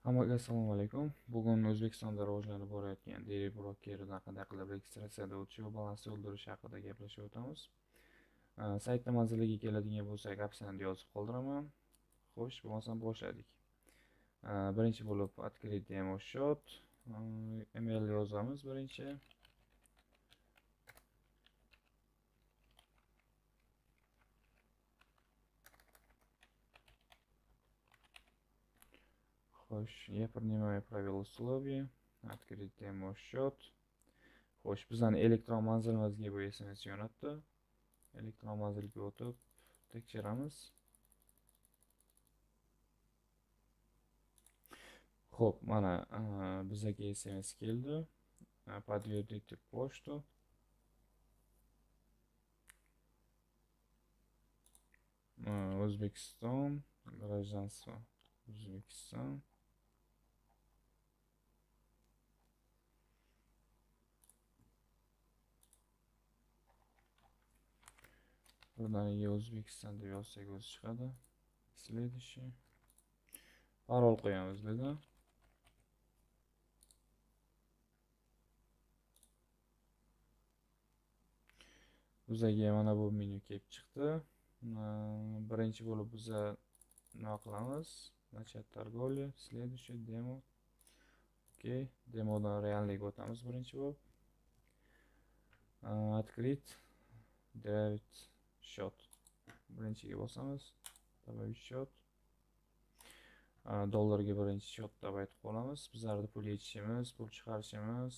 Hammaga assalomu alaykum. Bugun O'zbekistonda rivojlanib borayotgan Dairy Broker'dan qanday qilib registratsiyadan o'tish va balans to'ldirish haqida gaplashib o'tamiz. Saytda manziliga keladigan bo'lsak, opsiyani yozib qoldiraman. Xo'sh, bo'lmasam boshladik. Birinchi bo'lib открыть demo счет. Email yozamiz birinchi. Xo'sh, я принимаю правила условий. Открыть demo счет. Xo'sh, bizning elektron manzilimizga bu SMS jo'natdi. Elektron manzilga o'tib tekshiramiz. Xo'p, mana bizga SMS keldi. Подтвердите почту. O'zbekiston, гражданство O'zbekiston. Birdaniga O'zbekiston deb yozsak o'zi chiqadi. Следующий. Parol qo'yamiz dedi. Bizga mana bu menyu kelib chiqdi. Birinchi bo'lib biz nima qilamiz? Начать торговлю. Следующий demo. Okey, demodan reallikka o'tamiz birinchi bo'lib. Открыть добавить счет. Birinchiga bosamiz. Добавить счет. Dollarga birinchi счетda aytib qolamiz. Bizlarda pul yechishimiz, pul chiqarishimiz,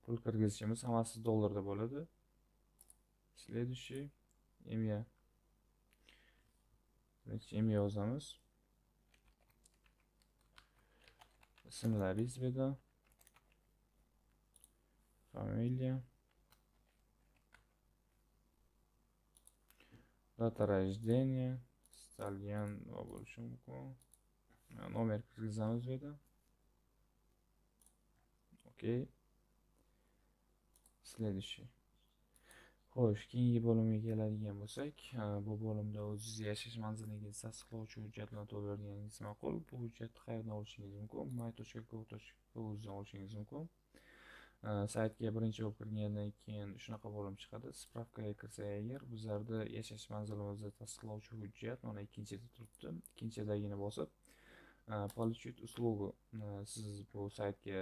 pul kirgizishimiz hammasi dollarda bo'ladi. Следующий imya. Birinchi imya yozamiz. Ismlaringiz bu yerda. Familiya. Data рождения. Istalgan bo'lishi mumkin. Nomer kirgizamiz bu yerda. Okey. Следующий. Xo'sh, keyingi bo'limga keladigan bo'lsak, bu bo'limda o'zingiz yashash manzilingizni tasdiqlovchi hujjatlarni to'ldirganingiz ma'qul. Bu hujjatni qayerdan olishingiz mumkin? my.co.uzdan olishingiz mumkin. Saytga birinchi bo'lib kirgandan keyin shunaqa bo'lim chiqadi. Spravkaga kirsak agar, bizlarda yashash manzilimizni tasdiqlovchi hujjat mana ikkinchida turibdi. Ikkinchidagini bosib, получить услугу. Siz bu saytga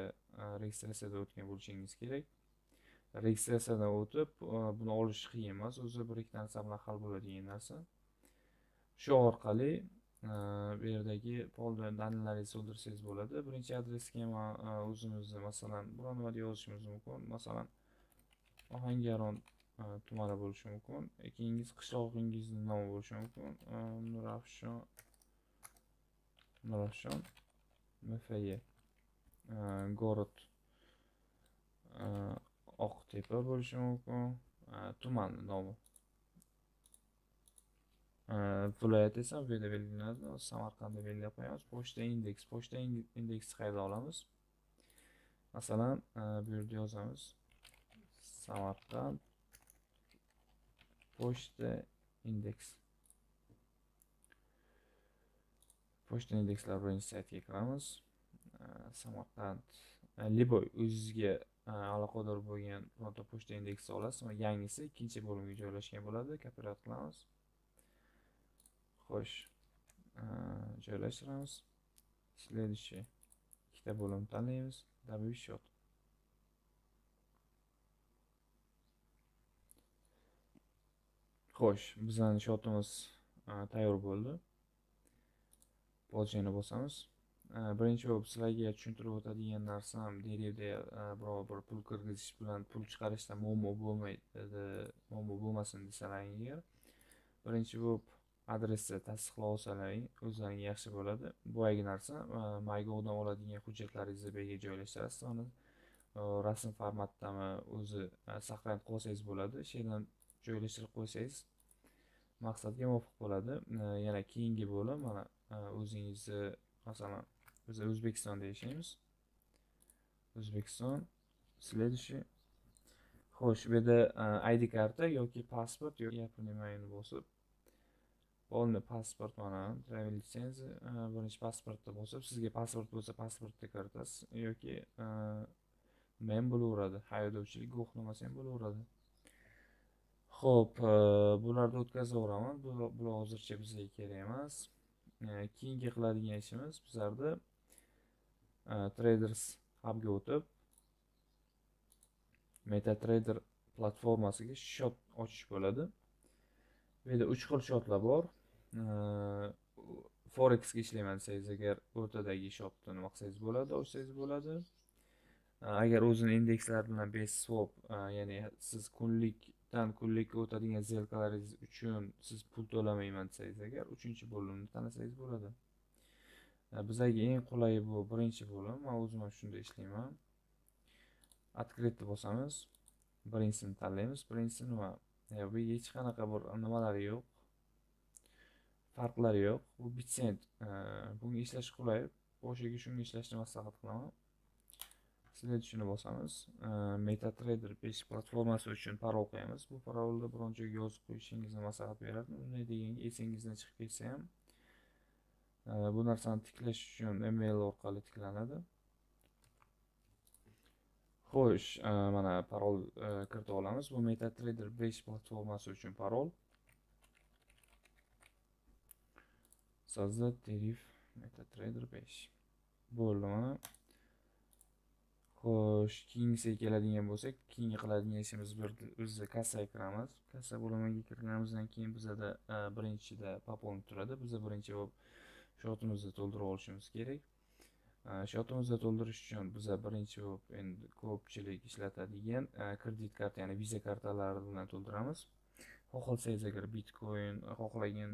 registratsiyadan o'tgan bo'lishingiz kerak. Registratsiyadan o'tib, buni olish qiyin emas, o'zi bir ikki narsa bilan hal bo'ladigan narsa. Shu orqali bu yerdagi polda dalillarni to'ldirsangiz bo'ladi. Birinchi adresga o'zimizni masalan biror nima deb yozishimiz mumkin. Masalan, Ohangaron tumani bo'lishi mumkin. Keyingi qishlog'ingizning nomi bo'lishi mumkin. Nurafshon MFY. Город Oqtepa bo'lishi mumkin. Tuman nomi. Viloyat esa bu yerda belgilanadi. Samarqandda belgilab qo'yamiz. Pochta indeksni qayerdan olamiz? Masalan, bu yerda yozamiz. Samarqand pochta indeks. Pochta indekslar birinchi saytga kiramiz. Samarqand libo o'zingizga aloqador bo'lgan birorta pochta indeksi olasiz, va yangisi ikkinchi bo'limga joylashgan bo'ladi. Kopirovat qilamiz. Xo'sh, joylashtiramiz. Следующий. Ikkita bo'lim tanlaymiz. Добавить счет. Xo'sh, bizning shotimiz tayyor bo'ldi. Pochani bosamiz. Birinchi bo'lib sizlarga tushuntirib o'tadigan narsam, derivda biror bir pul kirgizish bilan pul chiqarishda muammo bo'lmasin desalaring agar, birinchi bo'lib adresni tasdiqlab olsalaring o'zlaring yaxshi bo'ladi. Boyagi narsa MyGo'dan oladigan hujjatlaringizni bu yerga joylashtirasiz. Uni rasm formatdami o'zi saqlab qolsangiz bo'ladi. She'dan joylashtirib qo'ysangiz maqsadga muvofiq bo'ladi. Yana keyingi bo'lim mana o'zingizni masalan biz O'zbekistonda yashaymiz. O'zbekiston. Следующий. Xo'sh, bu yerda ID karta yoki pasport yoki yaponimayni bosib Bo'ldi, pasport mana travel litsenziya, birinchi pasportda bosib, sizga pasport bo'lsa pasportga kiritasiz yoki nima ham bo'laveradi, haydovchilik guvohnomasi ham bo'laveradi. Xo'p, bularni o'tkazaveraman. Bular hozircha bizga kerak emas. Keyingi qiladigan ishimiz bizlarda Traders Hub'ga o'tib, MetaTrader platformasiga shot ochish bo'ladi. Bu yerda 3 xil shotlar bor. Forexga ishlayman desangiz, agar o'rtadagi shotni nima qilsangiz bo'ladi, ochsangiz bo'ladi. Agar o'zini indekslar bilan base swap, ya'ni siz kunlikdan kunlikka o'tadigan zelkalaringiz uchun siz pul to'lamayman desangiz, agar 3-bo'limni tanlasangiz bo'ladi. Bizga eng qulayi bu birinchi bo'lim. Men o'zim ham shunda ishlayman. Открытni bosamiz. Birinchisini tanlaymiz. Birinchisi nima? Bu hech qanaqa bir nimalari yo'q. Farqlari yo'q. Bu Bitsent. Bunga ishlash qulay. Boshiga shunga ishlashni maslahat qilaman. Следующini bosamiz. MetaTrader 5 platformasi uchun parol qo'yamiz. Bu parolni biron joyga yozib qo'yishingizni maslahat beradi. Unday deganda esingizdan chiqib ketsa ham, bu narsani tiklash uchun email orqali tiklanadi. Xo'sh, mana parol kiritib olamiz. Bu MetaTrader 5 platformasi uchun parol. Создать tarif MetaTrader 5. Bo'ldi mana. Xo'sh, keyingisiga keladigan bo'lsak, keyingi qiladigan ishimiz biz kassaga kiramiz. Kassa bo'limiga kirganimizdan keyin bizda birinchida poponib turadi. Biz birinchi shotimizni to'ldirib olishimiz kerak. Shotimizni to'ldirish uchun biz birinchi endi ko'pchilik ishlatadigan kredit karta, ya'ni Visa kartalari bilan to'ldiramiz. Xohlasangiz agar Bitcoin, xohlagan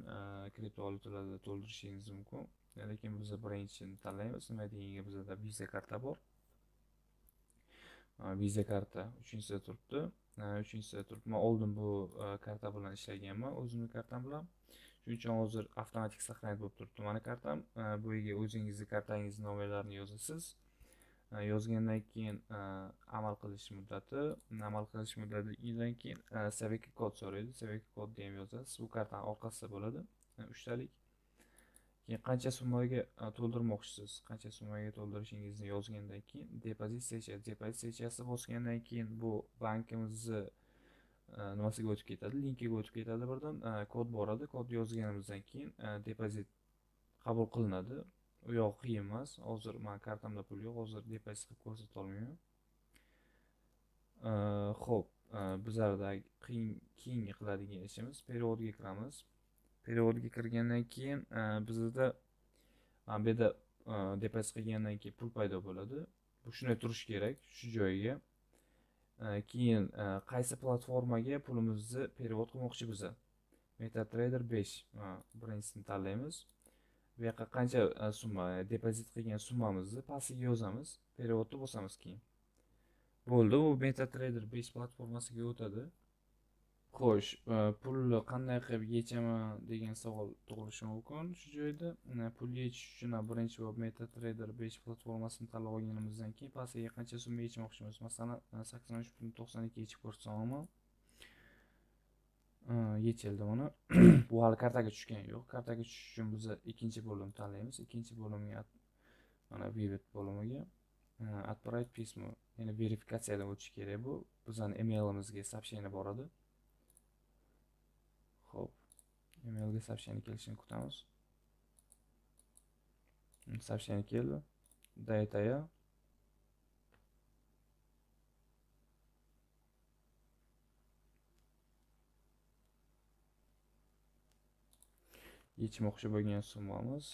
kriptovalyutalarda to'ldirishingiz mumkin. Lekin biz birinchini tanlaymiz. Nima deganda bizda Visa karta bor. Visa karta 3-sida turibdi. 3-sida turibdi. Men oldin bu karta bilan ishlaganman, o'zimning kartam bilan. Shuning uchun hozir avtomatik saqlanib bo'lib turibdi mana kartam. Bu yerga o'zingizning kartangizni nomerlarini yozasiz. Yozgandan keyin amal qilish muddatidan keyin CVK kod so'raydi. CVK kodni ham yozasiz. Bu kartaning orqasida bo'ladi. 3 talik. Keyin qancha summaga to'ldirmoqchisiz, qancha summaga to'ldirishingizni yozgandan keyin depozit sessiyasi bosgandan keyin bu bankimizni nimasiga o'tib ketadi, linkiga o'tib ketadi. Birdan kod boradi. Kodni yozganimizdan keyin depozit qabul qilinadi. U yoq qiyin emas. Hozir men kartamda pul yo'q, hozir depozit qilib ko'rsata olmayman. Xo'p, bizlarda keyingi qiladigan ishimiz periodga kiramiz. Periodga kirgandan keyin bizda bu yerda depozit qilgandan keyin pul paydo bo'ladi. Bu shunday turishi kerak, shu joyiga. Keyin qaysi platformaga pulimizni perevod qilmoqchi biza? MetaTrader 5 birinchisini tanlaymiz. Bu yoqqa qancha summa depozit qilgan summamizni pastiga yozamiz, perevodni bosamiz keyin. Bo'ldi, u MetaTrader 5 platformasiga o'tadi. Xo'sh, pulni qanday qilib yechaman degan savol tug'ilishi mumkin shu joyda. Pulni yechish uchun birinchi bo'lib MetaTrader 5 platformasini tanlab olganimizdan keyin pastiga qancha summa yechmoqchimiz. Masalan, 83.92 yechib ko'rsataman. Yechildi mana. Bu hali kartaga tushgani yo'q. Kartaga tushish uchun biz ikkinchi bo'limni tanlaymiz. Ikkinchi bo'limga mana visit bo'limiga отправить письмо, ya'ni verifikatsiyadan o'tish kerak. Bu bizning emailimizga сообщение boradi. Xo'p, emailga сообщение kelishini kutamiz. Сообщение keldi. Data yechmoqchi bo'lgan summamiz.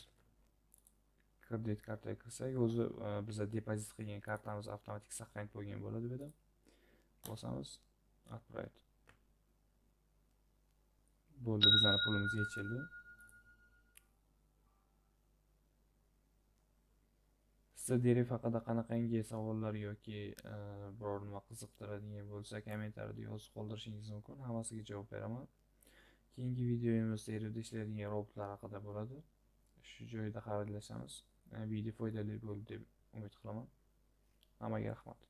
Kredit kartaga kirsak, o'zi biz depozit qilgan kartamiz avtomatik saqlanib qo'ygan bo'ladi bu yerda. Bosamiz, отправить. Bo'ldi, bizning pulimiz yechildi. Sizda tarif haqida qanaqangi savollar yoki biror nima qiziqtiradigan bo'lsa, kommentariyada yozib qoldirishingiz mumkin. Hammasiga javob beraman. Keyingi videomiz terida ishlaydigan robotlar haqida bo'ladi. Shu joyda xayrlashamiz. Video foydali bo'ldi deb umid qilaman. Hammaga rahmat.